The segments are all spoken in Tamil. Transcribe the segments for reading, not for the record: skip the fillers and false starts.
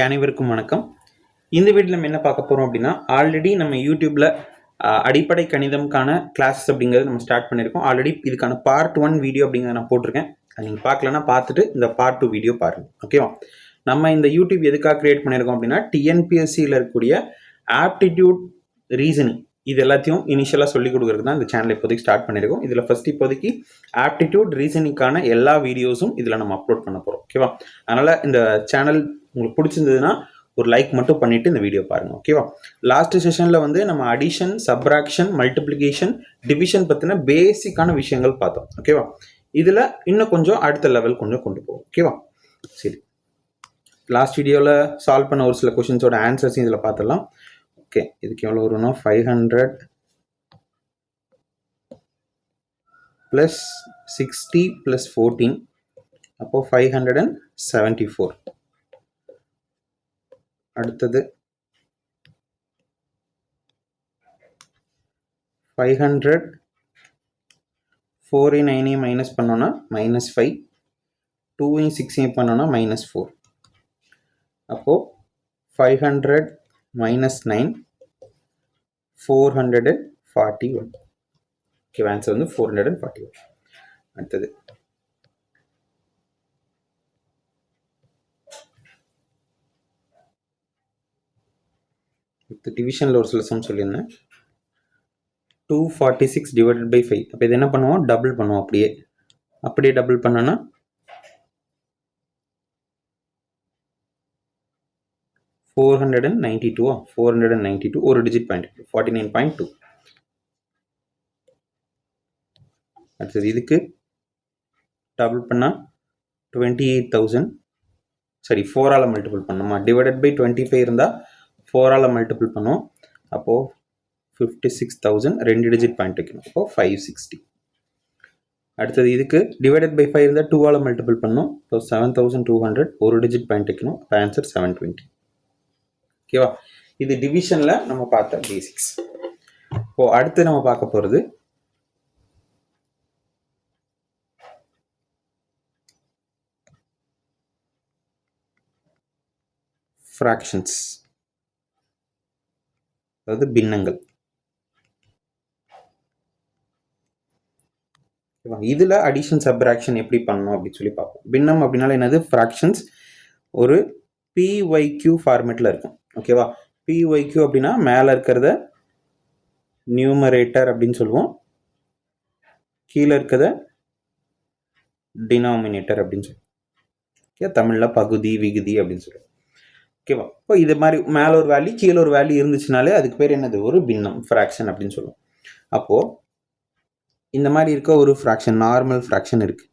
அனைவருக்கும் வணக்கம். இந்த வீடியோவில் நம்ம என்ன பார்க்க போகிறோம் அப்படின்னா, ஆல்ரெடி நம்ம யூடியூப்பில் அடிப்படை கணிதம்கான கிளாஸஸ் அப்படிங்கிறது நம்ம ஸ்டார்ட் பண்ணியிருக்கோம். ஆல்ரெடி இதுக்கான பார்ட் 1 வீடியோ அப்படிங்கிறத நான் போட்டிருக்கேன். அது நீங்கள் பார்க்கலன்னா பார்த்துட்டு இந்த பார்ட் 2 வீடியோ பாருங்கள். ஓகேவா? நம்ம இந்த யூடியூப் எதுக்காக கிரியேட் பண்ணியிருக்கோம் அப்படின்னா, டிஎன்பிஎஸ்சியில் இருக்கக்கூடிய ஆப்டிடியூட் ரீசனிங் இது எல்லாத்தையும் இனிஷியலாக சொல்லிக் கொடுக்குறது தான் இந்த சேனல் இப்போதைக்கு ஸ்டார்ட் பண்ணியிருக்கோம். இதில் ஃபஸ்ட் இப்போதைக்கு ஆப்டிடியூட் ரீசனிங்கான எல்லா வீடியோஸும் இதில் நம்ம அப்லோட் பண்ண போகிறோம். ஓகேவா? அதனால் இந்த சேனல் உங்களுக்கு பிடிச்சிருந்ததுன்னா ஒரு லைக் மட்டும் பண்ணிவிட்டு இந்த வீடியோ பாருங்கள். ஓகேவா? லாஸ்ட் செஷனில் வந்து நம்ம அடிஷன், சப்ராக்ஷன், மல்டிப்ளிகேஷன், டிவிஷன் பற்றின பேசிக்கான விஷயங்கள் பார்த்தோம். ஓகேவா? இதில் இன்னும் கொஞ்சம் அடுத்த லெவல் கொஞ்சம் கொண்டு போவோம். ஓகேவா? சரி, லாஸ்ட் வீடியோவில் சால்வ் பண்ண ஒரு சில கொஷின்ஸோட ஆன்சர்ஸையும் இதில் பார்த்துடலாம். ஓகே, இதுக்கு எவ்வளோ வரும்னா 500 + 60 + 14, அப்போது 574. அடுத்தது 500 4 9 மைனஸ் பண்ணோன்னா -5, 2 6 பண்ணோன்னா -4. அப்போது 500 - 9 441. ஓகே, ஆன்சர் வந்து 441. அடுத்தது டிவிஷனில் ஒரு சில சம் சொல்லியிருந்தேன். 246 / 5. அப்போ இது என்ன பண்ணுவோம்? டபுள் பண்ணுவோம். அப்படியே டபுள் பண்ணோன்னா 492 ஒரு டிஜிட் பாயிண்ட் 49.2. அடுத்தது இதுக்கு டபுள் பண்ணால் 28,000. சரி, 4ஆல் மல்டிபிள் பண்ணோமா? டிவைடட் பை 25 இருந்தால் 4ஆல் மல்டிபிள் பண்ணுவோம். அப்போது 56,000 2 டிஜிட் பாயிண்ட் வைக்கணும். அப்போது 560. அடுத்தது இதுக்கு டிவைடட் பை 5 இருந்தால் 2ஆல் மல்டிபிள் பண்ணோம். இப்போ 7,200 ஒரு டிஜிட் பாயிண்ட் வைக்கணும். இப்போ ஆன்சர் 720. ஓகேவா? இது டிவிஷனில் நம்ம பார்த்த பேசிக்ஸ். இப்போது அடுத்து நம்ம பார்க்க போகிறது ஃப்ராக்ஷன்ஸ், அதாவது பின்னங்கள். இதில் அடிஷன், சப்ராக்ஷன் எப்படி பண்ணணும் அப்படின்னு சொல்லி பார்ப்போம். பின்னம் அப்படின்னால என்னது? ஃப்ராக்ஷன்ஸ் ஒரு PYQ ஃபார்மேட்டில் இருக்கும். ஓகேவா? PYQ அப்படின்னா மேலே இருக்கிறத நியூமரேட்டர் அப்படின்னு சொல்லுவோம், கீழே இருக்கிறத டினாமினேட்டர் அப்படின்னு சொல்லுவோம். ஓகே, தமிழில் பகுதி, விகுதி அப்படின்னு சொல்லுவோம். ஓகேவா? இப்போ இது மாதிரி மேலே ஒரு வேல்யூ, கீழே ஒரு வேல்யூ இருந்துச்சுனாலே அதுக்கு பேர் என்னது? ஒரு பின்னம், ஃப்ராக்ஷன் அப்படின்னு சொல்லுவோம். அப்போது இந்த மாதிரி இருக்க ஒரு ஃப்ராக்ஷன், நார்மல் ஃப்ராக்ஷன் இருக்குது.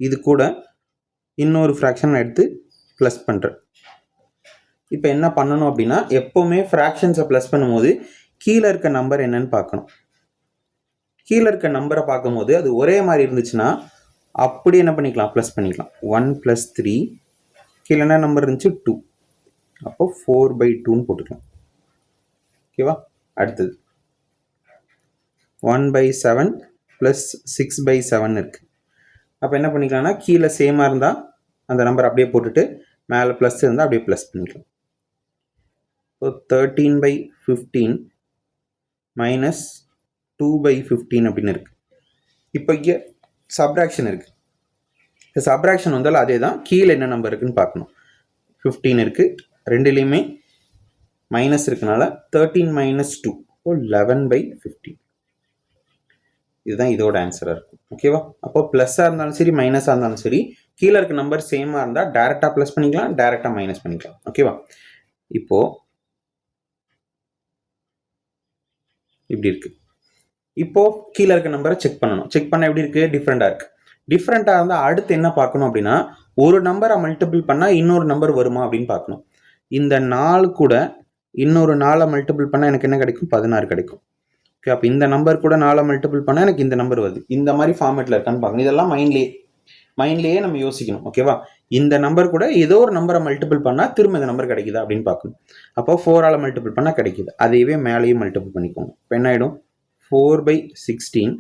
இது கூட இன்னொரு ஃப்ராக்ஷன் எடுத்து ப்ளஸ் பண்ணுறேன். இப்போ என்ன பண்ணணும் அப்படின்னா, எப்போவுமே ஃப்ராக்ஷன்ஸை ப்ளஸ் பண்ணும்போது கீழே இருக்க நம்பர் என்னன்னு பார்க்கணும். கீழே இருக்க நம்பரை பார்க்கும்போது அது ஒரே மாதிரி இருந்துச்சுன்னா அப்படி என்ன பண்ணிக்கலாம்? ப்ளஸ் பண்ணிக்கலாம். 1 + 3, கீழே என்ன நம்பர் இருந்துச்சு? 2. அப்போ 4/2ன்னு போட்டுக்கலாம். ஓகேவா? அடுத்தது 1/7 + 6/7 இருக்குது. அப்போ என்ன பண்ணிக்கலாம்னா, கீழே சேமாக இருந்தால் அந்த நம்பர் அப்படியே போட்டுட்டு மேலே ப்ளஸ் இருந்தால் அப்படியே ப்ளஸ் பண்ணிக்கலாம். இப்போ 13/15 - 2/15 அப்படின்னு இருக்குது. இப்போ இங்கே சப்ராக்ஷன் இருக்குது. இந்த சப்ராக்ஷன் வந்தாலும் அதே தான். கீழே என்ன நம்பர் இருக்குன்னு பார்க்கணும். 15 இருக்குது, ரெண்டுலேயுமே மைனஸ் இருக்கனால 13 - 2, 11/15. இதுதான் இதோட ஆன்சராக இருக்கும். ஓகேவா? அப்போ ப்ளஸ்ஸாக இருந்தாலும் சரி, மைனஸாக இருந்தாலும் சரி, கீழே இருக்க நம்பர் சேமாக இருந்தால் டேரெக்டாக ப்ளஸ் பண்ணிக்கலாம், டேரெக்டாக மைனஸ் பண்ணிக்கலாம். ஓகேவா? இப்போது இப்படி இருக்குது. இப்போது கீழே இருக்க நம்பரை செக் பண்ணணும். செக் பண்ண எப்படி இருக்குது? டிஃப்ரெண்ட்டாக இருக்குது. டிஃப்ரெண்ட்டாக இருந்தால் அடுத்து என்ன பார்க்கணும் அப்படின்னா, ஒரு நம்பரை மல்டிபிள் பண்ணால் இன்னொரு நம்பர் வருமா அப்படின்னு பார்க்கணும். இந்த 4 கூட இன்னொரு 4 மல்டிபிள் பண்ணால் எனக்கு என்ன கிடைக்கும்? 16 கிடைக்கும். ஓகே, அப்போ இந்த நம்பர் கூட 4 மல்டிபிள் பண்ணால் எனக்கு இந்த நம்பர் வருது. இந்த மாதிரி ஃபார்மேட்டில் இருக்கான்னு பார்க்கணும். இதெல்லாம் மைண்ட்லேயே நம்ம யோசிக்கணும். ஓகேவா? இந்த நம்பர் கூட ஏதோ ஒரு நம்பரை மல்டிபிள் பண்ணால் திரும்ப இந்த நம்பர் கிடைக்குதா அப்படின்னு பார்க்கணும். அப்போ 4ஆல் மல்டிபிள் பண்ணால் கிடைக்குது. அதையவே மேலேயும் மல்டிபிள் பண்ணிக்கோங்க. இப்போ என்ன ஆகிடும்? 4/16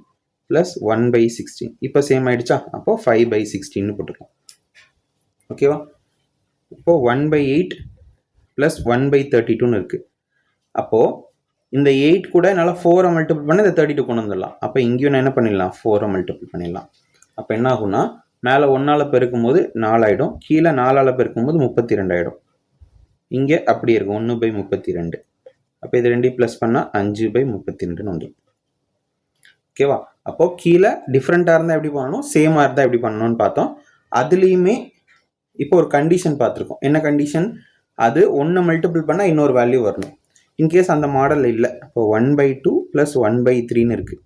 + 1/16. இப்போ சேம் ஆகிடுச்சா? அப்போ 5/16 போட்டுக்கலாம். ஓகேவா? இப்போ 1/8 ப்ளஸ் 1/32ன்னு இருக்குது. அப்போது இந்த 8 கூட என்னால் 4 மல்டிபிள் பண்ண இந்த 32 கொண்டு வந்துடலாம். அப்போ இங்கேயும் நான் என்ன பண்ணிடலாம், 4 மல்டிபிள் பண்ணிடலாம். அப்போ என்ன ஆகும்னா மேலே 1ஆல் பெருக்கும் போது 4 ஆகிடும், கீழே 4ஆல் பெருக்கும் போது 32 ஆகிடும். இங்கே அப்படி இருக்கும் 1/32. அப்போ இது ரெண்டையும் ப்ளஸ் பண்ணால் 5/32ன்னு வந்துடும். ஓகேவா? அப்போது கீழே டிஃப்ரெண்ட்டாக இருந்தால் எப்படி பண்ணணும், சேமாக இருந்தால் எப்படி பண்ணணும்னு பார்த்தோம். அதுலேயுமே இப்போ ஒரு கண்டிஷன் பார்த்துருக்கோம். என்ன கண்டிஷன்? அது 1 மல்டிபிள் பண்ணால் இன்னொரு வேல்யூ வரணும். இன்கேஸ் அந்த மாடல் இல்லை, இப்போ 1/2 ப்ளஸ் 1/3ன்னு இருக்குது.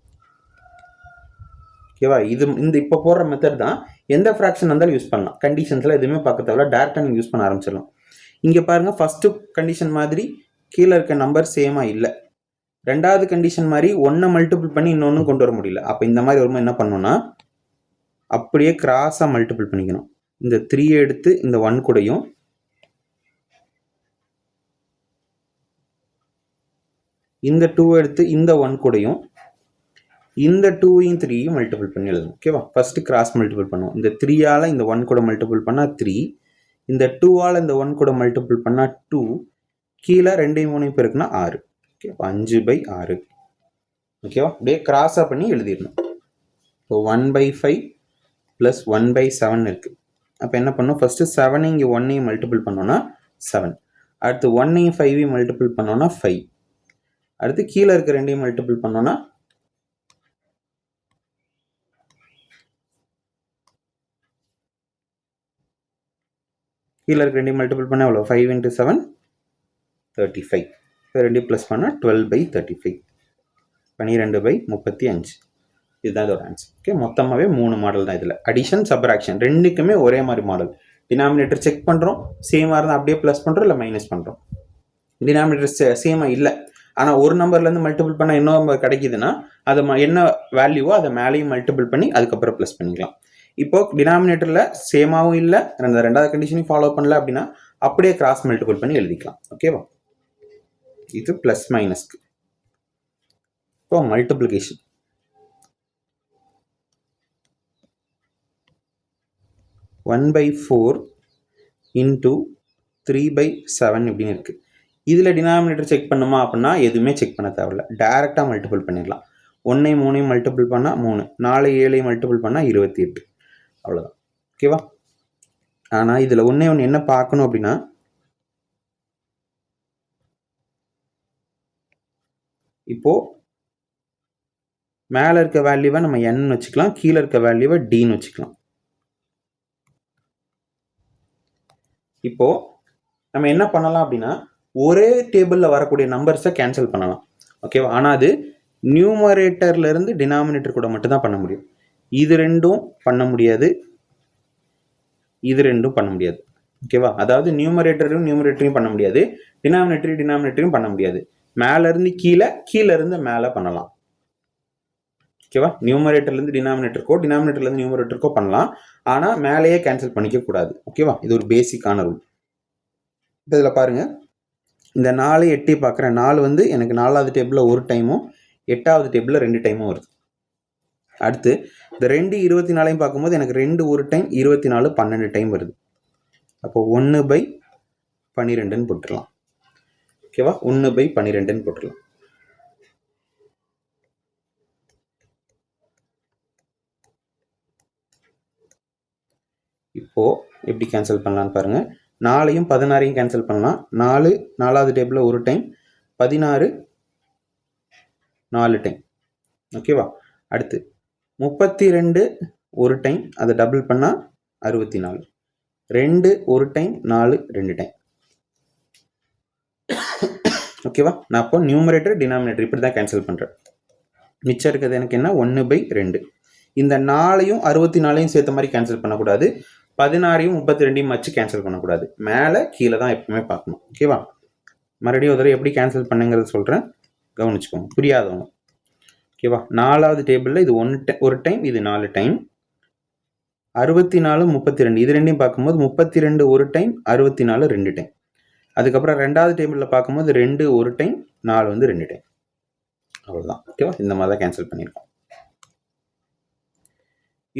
ஓகேவா? இந்த இப்போ போடுற மெத்தட் தான் எந்த ஃப்ராக்ஷன் இருந்தாலும் யூஸ் பண்ணலாம். கண்டிஷன்ஸ்லாம் எதுவுமே பார்க்க தேவையில்ல, டேரெக்டாக நீங்கள் யூஸ் பண்ண ஆரம்பிச்சிடலாம். இங்கே பாருங்கள், ஃபஸ்ட்டு கண்டிஷன் மாதிரி கீழே இருக்க நம்பர் சேமாக இல்லை. ரெண்டாவது கண்டிஷன் மாதிரி 1 மல்டிபிள் பண்ணி இன்னொன்று கொண்டு வர முடியல. அப்போ இந்த மாதிரி வரும்போது என்ன பண்ணணும்னா அப்படியே கிராஸாக மல்டிபிள் பண்ணிக்கணும். இந்த 3 எடுத்து இந்த 1 கூடயும், இந்த 2 எடுத்து இந்த 1 கூடயும், இந்த 2ஐயும் 3ஐயும் மல்டிபிள் பண்ணி எழுதணும். ஓகேவா? ஃபர்ஸ்ட் கிராஸ் மல்டிபிள் பண்ணுவோம். இந்த 3ஆல் இந்த 1 கூட மல்டிபிள் பண்ணால் 3, இந்த 2ஆல் இந்த 1 கூட மல்டிபிள் பண்ணால் 2, கீழே 2ஐயும் 3ஐயும் பெருக்குனா 6. ஓகே, 5/6. ஓகேவா? அப்படியே கிராஸாக பண்ணி எழுதிடணும். இப்போ 1/5 ப்ளஸ் 1/7 இருக்குது. அப்போ என்ன பண்ணணும், ஃபஸ்ட்டு 7 இங்கே 1ஐயும் மல்டிபிள் பண்ணோன்னா 7, அடுத்து 1ஐயும் 5ஐயும் மல்டிபிள் பண்ணோன்னா 5, அடுத்து கீழே இருக்க 2ஐயும் மல்டிபிள் பண்ணோன்னா கீழே இருக்க 2ஐயும் மல்டிபிள் பண்ணால் எவ்வளோ, 5 × 7 35. இப்போ 2 ப்ளஸ் பண்ணால் 12/35, 12/35. இதுதான் இதோட ஆன்சர். ஓகே, மொத்தமாகவே 3 மாடல் தான் இதில். அடிஷன், சப்ராக்ஷன் ரெண்டுக்குமே ஒரே மாதிரி மாடல். டினாமினேட்டர் செக் பண்ணுறோம், சேமாக இருந்தால் அப்படியே ப்ளஸ் பண்ணுறோம், இல்லை மைனஸ் பண்ணுறோம். டினாமினேட்டர் சேமாக இல்லை, ஆனால் ஒரு நம்பர்லேருந்து மல்டிபிள் பண்ணால் இன்னொரு நம்பர் கிடைக்குதுன்னா அதை என்ன வேல்யூவோ அதை மேலேயும் மல்டிபிள் பண்ணி அதுக்கப்புறம் ப்ளஸ் பண்ணிக்கலாம். இப்போ டினாமினேட்டரில் சேமாகவும் இல்லை, ரெண்டாவது கண்டிஷனையும் ஃபாலோ பண்ணல அப்படின்னா அப்படியே கிராஸ் மல்டிபிள் பண்ணி எழுதிக்கலாம். ஓகேவா? இது ப்ளஸ் மைனஸ்க்கு. இப்போ மல்டிப்ளிகேஷன். ஒன் பை 4 இன்ட்டு 3/7 இப்படின்னு இருக்குது. இதில் டினாமினேட்டர் செக் பண்ணுமா அப்படின்னா எதுவுமே செக் பண்ண தேவையில்ல, டேரெக்டாக மல்டிபிள் பண்ணிடலாம். 1ஐயும் 3ஐயும் மல்டிபிள் பண்ணால் 3, 4 7ஐயும் மல்டிபிள் பண்ணால் 28. அவ்வளோதான். ஓகேவா? ஆனால் இதில் ஒன்று என்ன பார்க்கணும் அப்படின்னா, இப்போது மேலே இருக்க வேல்யூவை நம்ம n வச்சுக்கலாம், கீழே இருக்க வேல்யூவை dன்னு வச்சுக்கலாம். இப்போது நம்ம என்ன பண்ணலாம் அப்படின்னா, ஒரே டேபிளில் வரக்கூடிய நம்பர்ஸை கேன்சல் பண்ணலாம். ஓகேவா? ஆனால் அது நியூமரேட்டர்லேருந்து டினாமினேட்டர் கூட மட்டும்தான் பண்ண முடியும். இது ரெண்டும் பண்ண முடியாது, இது ரெண்டும் பண்ண முடியாது. ஓகேவா? அதாவது நியூமரேட்டரையும் பண்ண முடியாது, டினாமினேட்டரையும் பண்ண முடியாது. மேலேருந்து கீழே, கீழேருந்து மேலே பண்ணலாம். ஓகேவா? நியூமரேட்டர்லேருந்து டினாமினேட்டர்லேருந்து நியூமரேட்டருக்கோ பண்ணலாம், ஆனால் மேலேயே கேன்சல் பண்ணிக்க கூடாது. ஓகேவா? இது ஒரு பேசிக்கான ரூல். இப்போ இதில் பாருங்கள், இந்த 4 8 பார்க்குறேன். 4 வந்து எனக்கு 4வது டேபிளில் ஒரு டைமும் 8வது டேபிளில் 2 டைமும் வருது. அடுத்து இந்த 2 24ஐயும் பார்க்கும்போது எனக்கு 2 ஒரு டைம், 24 12 டைம் வருது. அப்போ 1/12ன்னு போட்டுடலாம். ஓகேவா? 1/12ன்னு போட்டுடலாம். இப்போது எப்படி கேன்சல் பண்ணலான்னு பாருங்கள். 4ஐயும் 16ஐயும் கேன்சல் பண்ணலாம். 4 4வது டேபிளில் ஒரு டைம், 16 4 டைம். ஓகேவா? அடுத்து 32 ஒரு டைம், அதை டபுள் பண்ணால் 64. 2 ஒரு டைம், 4 2 டைம். ஓகேவா? நான் அப்போ நியூமரேட்டர் டினாமினேட்டர் இப்படி தான் கேன்சல் பண்ணுறேன். மிச்சம் இருக்கிறது எனக்கு என்ன, 1/2. இந்த 4ஐயும் 64ஐயும் சேர்த்த மாதிரி கேன்சல் பண்ணக்கூடாது, 16ஐயும் 32ஐயும் வச்சு கேன்சல் பண்ணக்கூடாது. மேலே கீழே தான் எப்பவுமே பார்க்கணும். ஓகேவா? மறுபடியும் ஒரு தடவை எப்படி கேன்சல் பண்ணுங்கிறத சொல்கிறேன், கவனிச்சுக்கோங்க புரியாதவங்க. ஓகேவா? 4வது டேபிளில் இது ஒரு டைம், இது 4 டைம். 64 32 இது ரெண்டையும் பார்க்கும்போது 32 ஒரு டைம், 64 2 டைம். அதுக்கப்புறம் 2வது டேபிளில் பார்க்கும்போது 2 ஒரு டைம், 4 வந்து 2 டைம். அவ்வளோதான். ஓகேவா? இந்த மாதிரி தான் கேன்சல் பண்ணியிருக்கோம்.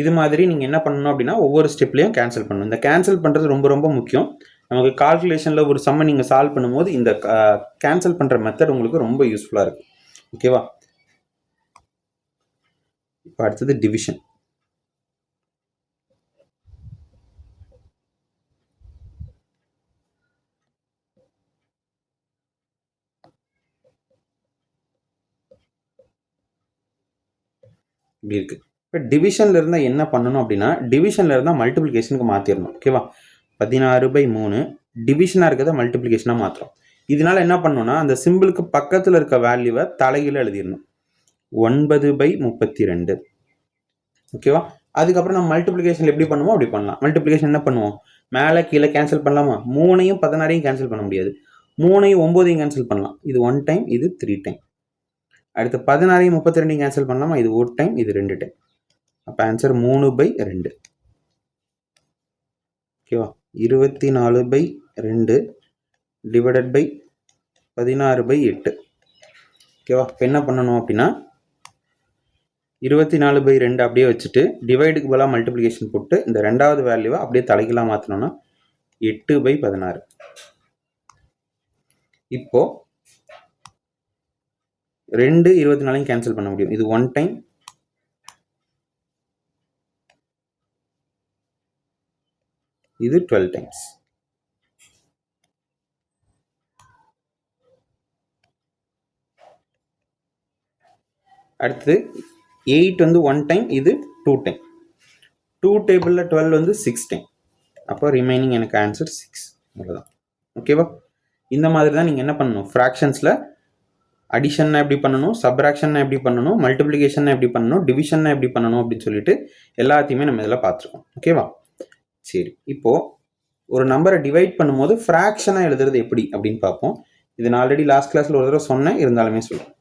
இது மாதிரி நீங்கள் என்ன பண்ணணும் அப்படின்னா ஒவ்வொரு ஸ்டெப்லையும் கேன்சல் பண்ணணும். இந்த கேன்சல் பண்ணுறது ரொம்ப ரொம்ப முக்கியம். நமக்கு கால்குலேஷனில் ஒரு சம்மை நீங்கள் சால்வ் பண்ணும்போது இந்த கேன்சல் பண்ணுற மெத்தட் உங்களுக்கு ரொம்ப யூஸ்ஃபுல்லாக இருக்கும். ஓகேவா? இப்போ அடுத்தது டிவிஷன். இப்படி இருக்குது. இப்போ டிவிஷனில் இருந்தால் என்ன பண்ணணும் அப்படின்னா, டிவிஷனில் இருந்தால் மல்டிப்ளிகேஷனுக்கு மாற்றிடணும். ஓகேவா? 16/3 டிவிஷனாக இருக்கிறத மல்டிப்ளிகேஷனாக மாற்றுறோம். இதனால என்ன பண்ணணும்னா, அந்த சிம்பிளுக்கு பக்கத்தில் இருக்க வேல்யூவை தலைகீழ எழுதிடணும். 9/32. ஓகேவா? அதுக்கப்புறம் நம்ம மல்டிப்ளிகேஷன் எப்படி பண்ணுவோம் அப்படி பண்ணலாம். மல்டிப்ளிகேஷன் என்ன பண்ணுவோம், மேலே கீழே கேன்சல் பண்ணலாமா? 3ஐயும் 16ஐயும் கேன்சல் பண்ண முடியாது. 3ஐயும் 9ஐயும் கேன்சல் பண்ணலாம். இது 1 டைம், இது 3 டைம். அடுத்து 16ஐயும் 32ஐயும் கேன்சல் பண்ணலாமா? இது 1 டைம், இது 2 டைம். அப்போ ஆன்சர் 3/2. ஓகேவா? 24/2 டிவைடட் பை 16/8. ஓகேவா? இப்போ என்ன பண்ணணும் அப்படின்னா, 24/2 அப்படியே வச்சுட்டு டிவைடுக்கு பதிலாக மல்டிப்ளிகேஷன் போட்டு இந்த ரெண்டாவது வேல்யூவை அப்படியே தலைகீழாக மாற்றினோம்னா 8/16. இப்போ 2 24ஐயும் கேன்சல் பண்ண முடியும். இது 1 டைம், இது 12 டைம்ஸ். அடுத்து 8 வந்து 1 டைம், இது 2 டைம். 2 டேபிளில் 12 வந்து 6 டைம். அப்போ ரிமைனிங் எனக்கு ஆன்சர் 6. அவ்வளோதான். ஓகேவா? இந்த மாதிரி தான் நீங்கள் என்ன பண்ணணும், ஃப்ராக்ஷன்ஸில் அடிஷன்னா எப்படி பண்ணணும், சப்ராக்ஷன்னா எப்படி பண்ணணும், மல்டிப்ளிகேஷன்னா எப்படி பண்ணணும், டிவிஷன்னா எப்படி பண்ணணும் அப்படின்னு சொல்லிட்டு எல்லாத்தையுமே நம்ம இதில் பார்த்துருக்கோம். ஓகேவா? சரி, இப்போது ஒரு நம்பரை டிவைட் பண்ணும்போது ஃப்ராக்ஷனாக எழுதுறது எப்படி அப்படின்னு பார்ப்போம். இது நான் ஆல்ரெடி லாஸ்ட் கிளாஸில் ஒரு தடவை சொன்னேன், இருந்தாலுமே சொல்கிறேன்.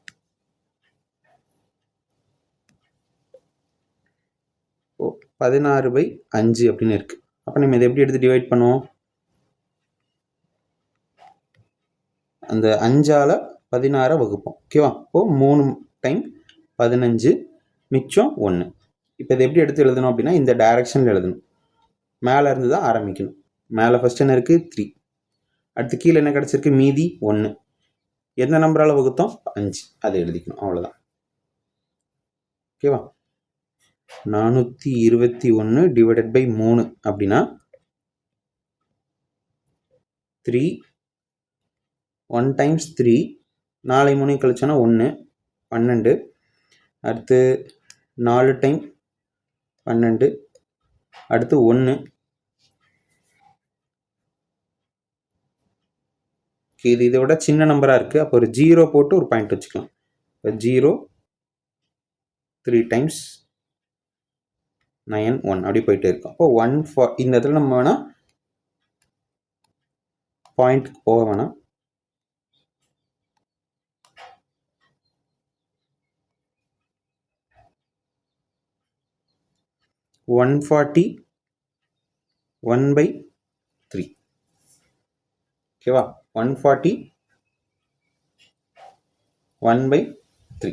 ஓ 16/5 அப்படின்னு இருக்குது. அப்போ நம்ம இதை எப்படி எடுத்து டிவைட் பண்ணுவோம்? அந்த 5ஆல் 16 வகுப்போம். ஓகேவா? இப்போது 3 டைம் 15, மிச்சம் 1. இப்போ இதை எப்படி எடுத்து எழுதணும் அப்படின்னா, இந்த டைரக்ஷனில் எழுதணும். மேலே இருந்து தான் ஆரம்பிக்கணும். மேலே ஃபஸ்ட் என்ன இருக்குது? 3. அடுத்து கீழே என்ன கிடச்சிருக்கு? மீதி 1. எந்த நம்பரால் வகுத்தோம்? 5. அதை எழுதிக்கணும். அவ்வளோதான். ஓகேவா? 421 டிவைடட் பை 3 அப்படின்னா 3. 1 டைம்ஸ் 3, 4 3 கழிச்சோன்னா 1, 12. அடுத்து 4 டைம் 12, அடுத்து 1. இது இதை விட சின்ன நம்பராக இருக்குது. அப்போ ஒரு 0 போட்டு ஒரு பாயிண்ட் வச்சுக்கலாம். இப்போ 0 3 டைம்ஸ் 9 1 அப்படி போயிட்டே இருக்கும். அப்போ 1 இந்த இடத்துல நம்ம வேணால் பாயிண்ட் போக வேணாம். $140 1/3. ஓகேவா? 140 1/3.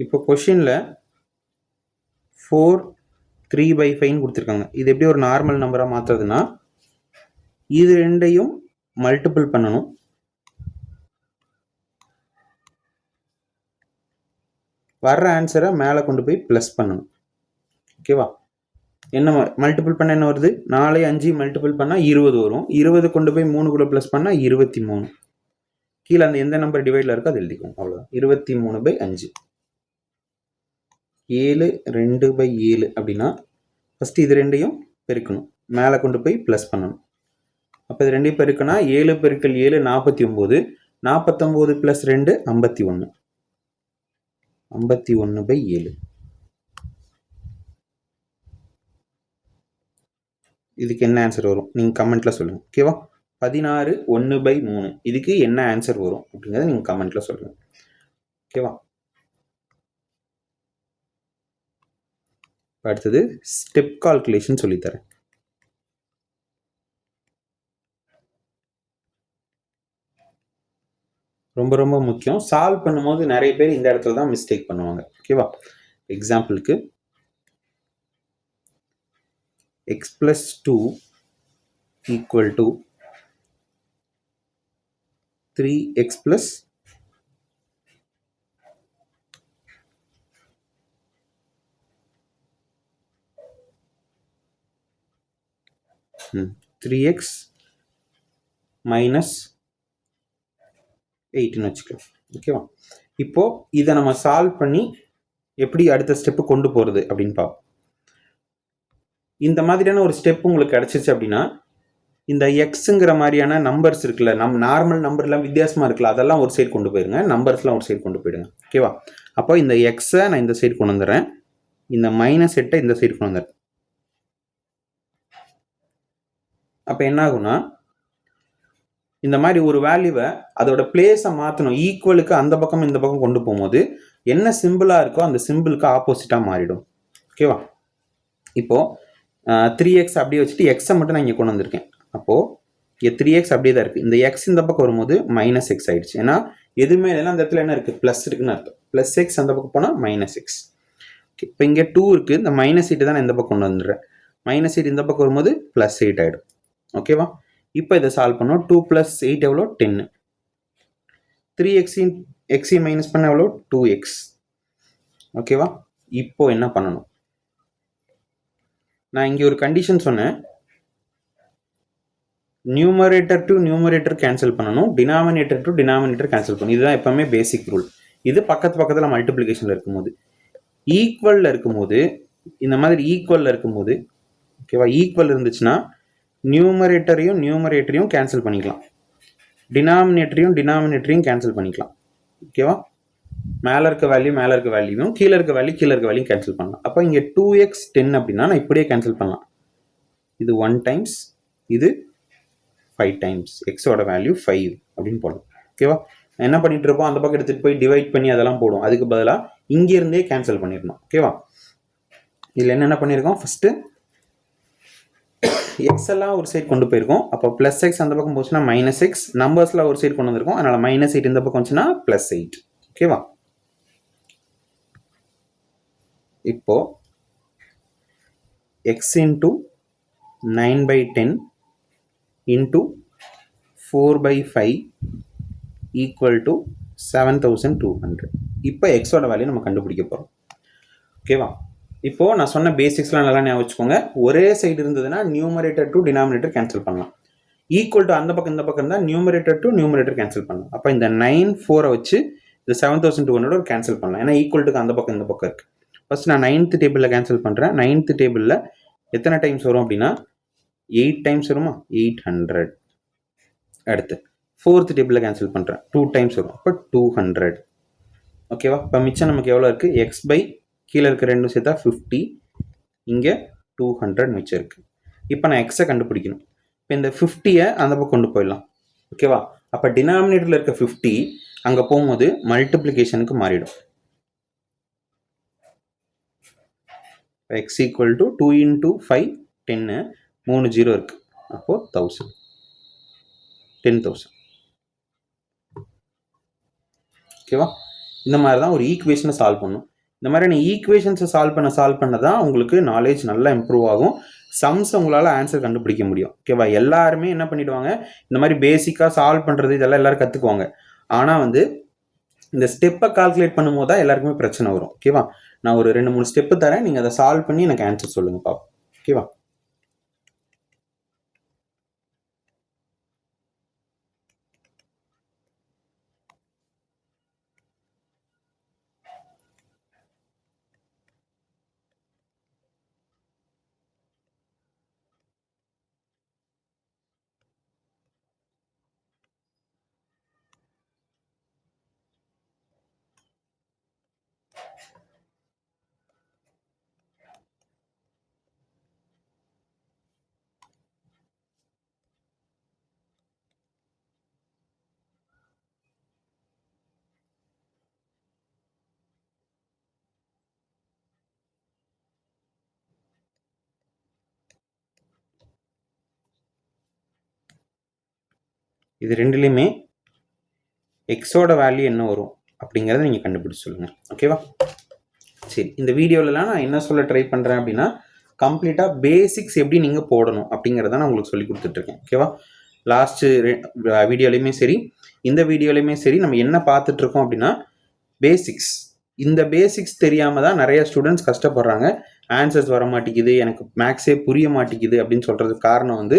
இப்போ கொஷினில் 4 3/5 கொடுத்துருக்காங்க. இது எப்படி ஒரு நார்மல் நம்பராக மாற்றுறதுன்னா, இது ரெண்டையும் மல்டிபிள் பண்ணணும். வர்ற ஆன்சரை மேலே கொண்டு போய் ப்ளஸ் பண்ணணும். ஓகேவா? என்ன மல்டிபிள் பண்ண என்ன வருது? 4 5 மல்டிபிள் பண்ணால் 20 வரும். 20 கொண்டு போய் 3 கூட ப்ளஸ் பண்ணால் 23. கீழே அந்த எந்த நம்பர் டிவைடில் இருக்கோ அது எழுதிக்கும். அவ்வளோதான். 23/5. 7 2/7 அப்படின்னா ஃபஸ்ட்டு இது ரெண்டையும் பெருக்கணும். மேலே கொண்டு போய் ப்ளஸ் பண்ணணும். அப்போ இது ரெண்டையும் பெருக்கினா 7 பெருக்கல் 7 49. 49 + 2 51. 51/7. இதுக்கு என்ன ஆன்சர் வரும் நீங்கள் கமெண்ட்டில் சொல்லுங்கள். ஓகேவா? 16 1/3 இதுக்கு என்ன ஆன்சர் வரும் அப்படிங்கிறத நீங்கள் கமெண்ட்டில் சொல்லுங்கள். ஓகேவா? அடுத்தது ஸ்டெப் கால்குலேஷன் சொல்லித்தரேன். ரொம்ப ரொம்ப முக்கியம். சால்வ் பண்ணும்போது நிறைய பேர் இந்த இடத்துல தான் மிஸ்டேக் பண்ணுவாங்க. ஓகேவா? எக்ஸாம்பிளுக்கு x plus 2 equal to 3x plus 3x minus 8ன்னு வச்சுக்கலாம். ஓகேவா? இப்போ இதை நம்ம சால்வ் பண்ணி எப்படி அடுத்த ஸ்டெப்பு கொண்டு போகிறது அப்படின்னு பார்ப்போம். இந்த மாதிரியான ஒரு ஸ்டெப் உங்களுக்கு கிடச்சிச்சு அப்படின்னா, இந்த எக்ஸுங்கிற மாதிரியான நம்பர்ஸ் இருக்குல்ல, நம்ம நார்மல் நம்பர்லாம் வித்தியாசமாக இருக்குல்ல, அதெல்லாம் ஒரு சைடு கொண்டு போயிருங்க. நம்பர்ஸ்லாம் ஒரு சைடு கொண்டு போயிடுங்க. ஓகேவா? அப்போ இந்த எக்ஸை நான் இந்த சைடு கொண்டு வந்துடுறேன். இந்த -8 இந்த சைடு கொண்டு வந்துடுறேன். அப்போ என்ன ஆகும்னா, இந்த மாதிரி ஒரு வேல்யூவை அதோட பிளேஸை மாற்றணும். ஈக்குவலுக்கு அந்த பக்கம் இந்த பக்கம் கொண்டு போகும்போது என்ன சிம்பிளாக இருக்கோ அந்த சிம்பிளுக்கு ஆப்போசிட்டாக மாறிடும். ஓகேவா? இப்போது 3x அப்படியே வச்சுட்டு எக்ஸை மட்டும் நான் இங்கே கொண்டு வந்திருக்கேன். அப்போது இங்கே 3x அப்படியே தான் இருக்குது. இந்த எக்ஸ் இந்த பக்கம் வரும்போது -x ஆயிடுச்சு. ஏன்னா எதுவுமே இல்லைன்னா அந்த இடத்துல என்ன இருக்குது? ப்ளஸ் இருக்குன்னு அர்த்தம். +x அந்த பக்கம் போனால் -x. ஓகே, இப்போ இங்கே 2 இருக்குது. இந்த -8 தான் நான் இந்த பக்கம் கொண்டு வந்துடுறேன். -8 இந்த பக்கம் வரும்போது +8 ஆகிடும். ஓகேவா? இப்போ இதை சால்வ் பண்ணோம். 2 + 8 எவ்வளோ? 10. 3x மைனஸ் பண்ண எவ்வளோ? 2x. ஓகேவா? இப்போ என்ன பண்ணணும்? நான் இங்கே ஒரு கண்டிஷன் சொன்னேன். நியூமரேட்டர் டு நியூமரேட்டர் கேன்சல் பண்ணணும், டினாமினேட்டர் டு டினாமினேட்டர் கேன்சல் பண்ணணும். இதுதான் எப்பவுமே பேசிக் ரூல். இது பக்கத்தில் மல்டிப்ளிகேஷனில் இருக்கும்போது. ஈக்குவலில் இருக்கும்போது இந்த மாதிரி ஈக்குவலில் இருக்கும்போது, ஓகேவா, ஈக்குவல் இருந்துச்சுன்னா நியூமரேட்டரையும் கேன்சல் பண்ணிக்கலாம், டினாமினேட்டரையும் கேன்சல் பண்ணிக்கலாம். ஓகேவா? மேலே இருக்க வேல்யூவும் கீழே இருக்க வேல்யூ கேன்சல் பண்ணலாம். அப்போ இங்கே 2x 10 அப்படின்னா நான் இப்படியே கேன்சல் பண்ணலாம். இது 1 டைம்ஸ், இது 5 டைம்ஸ். எக்ஸோட வேல்யூ 5 அப்படின்னு போடணும். ஓகேவா? என்ன பண்ணிட்டு இருப்போம்? அந்த பக்கம் எடுத்துகிட்டு போய் டிவைட் பண்ணி அதெல்லாம் போடும். அதுக்கு பதிலாக இங்கேருந்தே கேன்சல் பண்ணிடணும். ஓகேவா? இதில் என்னென்ன பண்ணியிருக்கோம்? ஃபஸ்ட்டு எக்ஸ் எல்லாம் ஒரு சைடு கொண்டு போயிருக்கோம். அப்போ +x அந்த பக்கம் போச்சுன்னா -x, நம்பர்ஸில் ஒரு சைடு கொண்டு வந்திருக்கோம். அதனால் -8 இந்த பக்கம் வந்துச்சுன்னா +8. ஓகேவா? இப்போ x into 9/10 into 4/5 equal to 7200. இப்போ எக்ஸோட வேல்யூ நம்ம கண்டுபிடிக்க போகிறோம். ஓகேவா? இப்போ நான் சொன்ன பேசிக்ஸ்லாம் நல்லா ஞாபகம் வச்சுக்கோங்க. ஒரே சைடு இருந்ததுன்னா நியூமரேட்டர் டு டினாமினேட்டர் கேன்சல் பண்ணலாம். ஈக்குவல் டு அந்த பக்கம் இந்த பக்கம் இருந்தால் நியூமரேட்டர் டு நியூமரேட்டர் கேன்சல் பண்ணலாம். அப்போ இந்த 9 4 வச்சு இந்த 7200 கேன்சல் பண்ணலாம். ஏன்னா ஈக்குவல் டுக்கு அந்த பக்கம் இந்த பக்கம் இருக்குது. ஃபர்ஸ்ட் நான் 9th டேபிளில் கேன்சல் பண்ணுறேன். 9th டேபிளில் எத்தனை டைம்ஸ் வரும் அப்படின்னா 8 டைம்ஸ் வருமா? 800. அடுத்து 4th டேபிளில் கேன்சல் பண்ணுறேன். 2 டைம்ஸ் வரும். அப்போ 200. ஓகேவா? இப்போ மிச்சம் நமக்கு எவ்வளோ இருக்குது? எக்ஸ் பை கீழே இருக்க ரெண்டும் சேர்த்தா 50, இங்கே 200 மிச்சம் இருக்குது. இப்போ நான் எக்ஸை கண்டுபிடிக்கணும். இப்போ இந்த 50யை அந்த பக்கம் கொண்டு போயிடலாம். ஓகேவா? அப்போ டினாமினேட்டரில் இருக்க 50 அங்கே போகும்போது மல்டிப்ளிகேஷனுக்கு மாறிடும். எக்ஸ் ஈக்குவல் டு 2 into 5 10, 3 0 இருக்குது. அப்போது 1000, 10,000. ஓகேவா? இந்த மாதிரி தான் ஒரு ஈக்குவேஷனை சால்வ் பண்ணும். இந்த மாதிரியான ஈக்குவேஷன்ஸை சால்வ் பண்ண தான் உங்களுக்கு நாலேஜ் நல்லா இம்ப்ரூவ் ஆகும். சம்ஸ் உங்களால் ஆன்சர் கண்டுபிடிக்க முடியும். ஓகேவா? எல்லாருமே என்ன பண்ணிடுவாங்க, இந்த மாதிரி பேசிக்காக சால்வ் பண்ணுறது இதெல்லாம் எல்லாரும் கற்றுக்குவாங்க. ஆனால் இந்த ஸ்டெப்பை கால்குலேட் பண்ணும்போது தான் எல்லாருக்குமே பிரச்சனை வரும். ஓகேவா? நான் ஒரு 2-3 ஸ்டெப்பு தரேன், நீங்கள் அதை சால்வ் பண்ணி எனக்கு ஆன்சர் சொல்லுங்கள் பாப்போம். ஓகேவா? இது ரெண்டுலேயுமே எக்ஸோட வேல்யூ என்ன வரும் அப்படிங்கிறத நீங்கள் கண்டுபிடிச்சு சொல்லுங்கள். ஓகேவா? சரி, இந்த வீடியோலலாம் நான் என்ன சொல்ல ட்ரை பண்ணுறேன் அப்படின்னா, கம்ப்ளீட்டாக பேசிக்ஸ் எப்படி நீங்கள் போடணும் அப்படிங்கிறத நான் உங்களுக்கு சொல்லி கொடுத்துட்ருக்கேன். ஓகேவா? லாஸ்ட்டு வீடியோலையுமே சரி, இந்த வீடியோலையுமே சரி, நம்ம என்ன பார்த்துட்ருக்கோம் அப்படின்னா பேசிக்ஸ். இந்த பேசிக்ஸ் தெரியாமல் தான் நிறைய ஸ்டூடெண்ட்ஸ் கஷ்டப்படுறாங்க. ஆன்சர்ஸ் வர மாட்டேங்குது, எனக்கு மேக்ஸே புரிய மாட்டேங்குது அப்படின்னு சொல்கிறதுக்கு காரணம் வந்து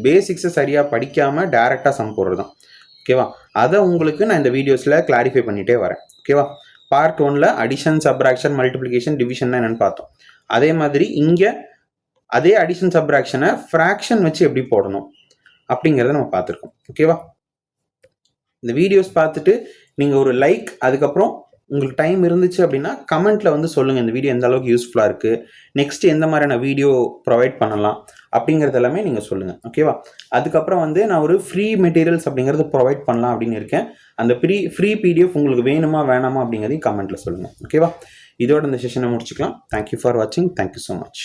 பேசிக்ஸை சரியாக படிக்காமல் டேரெக்டாக சம் போடுறது தான். ஓகேவா? அதை உங்களுக்கு நான் இந்த வீடியோஸில் கிளாரிஃபை பண்ணிகிட்டே வரேன். ஓகேவா? பார்ட் 1ல் அடிஷன், சப்ராக்ஷன், மல்டிப்ளிகேஷன், டிவிஷன் என்னென்னு பார்த்தோம். அதே மாதிரி இங்கே அதே அடிஷன் சப்ராக்ஷனை ஃப்ராக்ஷன் வச்சு எப்படி போடணும் அப்படிங்கிறத நம்ம பார்த்துருக்கோம். ஓகேவா? இந்த வீடியோஸ் பார்த்துட்டு நீங்கள் ஒரு லைக், அதுக்கப்புறம் உங்களுக்கு டைம் இருந்துச்சு அப்படின்னா கமெண்ட்டில் வந்து சொல்லுங்கள் இந்த வீடியோ எந்த அளவுக்கு யூஸ்ஃபுல்லாக இருக்குது, நெக்ஸ்ட் எந்த மாதிரியான வீடியோ ப்ரொவைட் பண்ணலாம் அப்படிங்கிறது எல்லாமே நீங்கள் சொல்லுங்கள். ஓகேவா? அதுக்கப்புறம் வந்து நான் ஒரு ஃப்ரீ மெட்டீரியல்ஸ் அப்படிங்கிறது ப்ரொவைட் பண்ணலாம் அப்படின்னு இருக்கேன். அந்த ஃப்ரீ பிடிஎஃப் உங்களுக்கு வேணுமா வேணாமா அப்படிங்கிறதையும் கமெண்ட்டில் சொல்லுங்கள். ஓகேவா? இதோட இந்த செஷனை முடிச்சுக்கலாம். தேங்க்யூ ஃபார் வாட்சிங். Thank you so much.